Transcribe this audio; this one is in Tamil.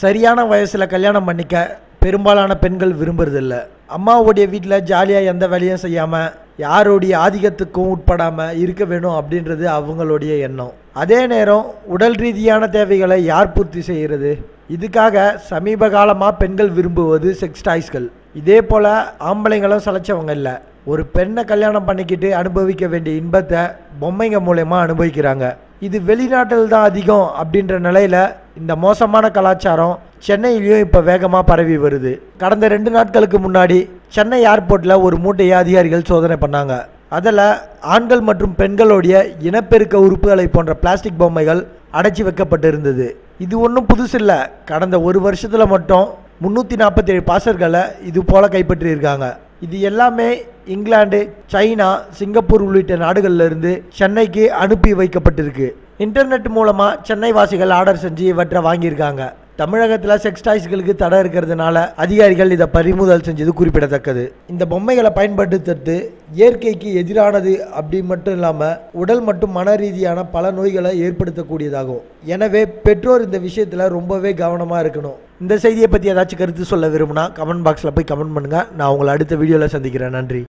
சரியான வயசில் கல்யாணம் பண்ணிக்க பெரும்பாலான பெண்கள் விரும்புறதில்ல. அம்மாவுடைய வீட்டில் ஜாலியாக எந்த வேலையும் செய்யாமல் யாருடைய ஆதிக்கத்துக்கும் உட்படாமல் இருக்க வேணும் அப்படின்றது அவங்களுடைய எண்ணம். அதே நேரம் உடல் ரீதியான தேவைகளை யார் பூர்த்தி செய்கிறது? இதுக்காக சமீப காலமாக பெண்கள் விரும்புவது செக்ஸ் டாய்ஸ்கள். இதே போல் ஆம்பளைங்களும் சளைச்சவங்க இல்லை. ஒரு பெண்ணை கல்யாணம் பண்ணிக்கிட்டு அனுபவிக்க வேண்டிய இன்பத்தை பொம்மைங்க மூலயமா அனுபவிக்கிறாங்க. இது வெளிநாட்டில் தான் அதிகம் அப்படின்ற நிலையில் இந்த மோசமான கலாச்சாரம் சென்னையிலையும் இப்போ வேகமாக பரவி வருது. கடந்த 2 நாட்களுக்கு முன்னாடி சென்னை ஏர்போர்ட்டில் ஒரு மூட்டையை அதிகாரிகள் சோதனை பண்ணாங்க. அதில் ஆண்கள் மற்றும் பெண்களுடைய இனப்பெருக்க உறுப்புகளை போன்ற பிளாஸ்டிக் பொம்மைகள் அடைச்சி வைக்கப்பட்டிருந்தது. இது ஒன்றும் புதுசு இல்லை. கடந்த 1 வருஷத்தில் மட்டும் 347 பார்சல்களை இது போல் கைப்பற்றியிருக்காங்க. இது எல்லாமே இங்கிலாந்து, சைனா, சிங்கப்பூர் உள்ளிட்ட நாடுகளிலிருந்து சென்னைக்கு அனுப்பி வைக்கப்பட்டிருக்கு. இன்டர்நெட் மூலமாக சென்னை வாசிகள் ஆர்டர் செஞ்சு இவற்றை வாங்கியிருக்காங்க. தமிழகத்தில் செக்ஸ் டாய்ஸ்களுக்கு தடை இருக்கிறதுனால அதிகாரிகள் இதை பறிமுதல் செஞ்சது குறிப்பிடத்தக்கது. இந்த பொம்மைகளை பயன்படுத்துறது இயற்கைக்கு எதிரானது அப்படி மட்டும் இல்லாமல் உடல் மற்றும் மன ரீதியான பல நோய்களை ஏற்படுத்தக்கூடியதாகும். எனவே பெற்றோர் இந்த விஷயத்தில் ரொம்பவே கவனமாக இருக்கணும். இந்த செய்தியை பற்றி ஏதாச்சும் கருத்து சொல்ல விரும்புனா கமெண்ட் பாக்ஸில் போய் கமெண்ட் பண்ணுங்கள். நான் உங்களை அடுத்த வீடியோவில் சந்திக்கிறேன். நன்றி.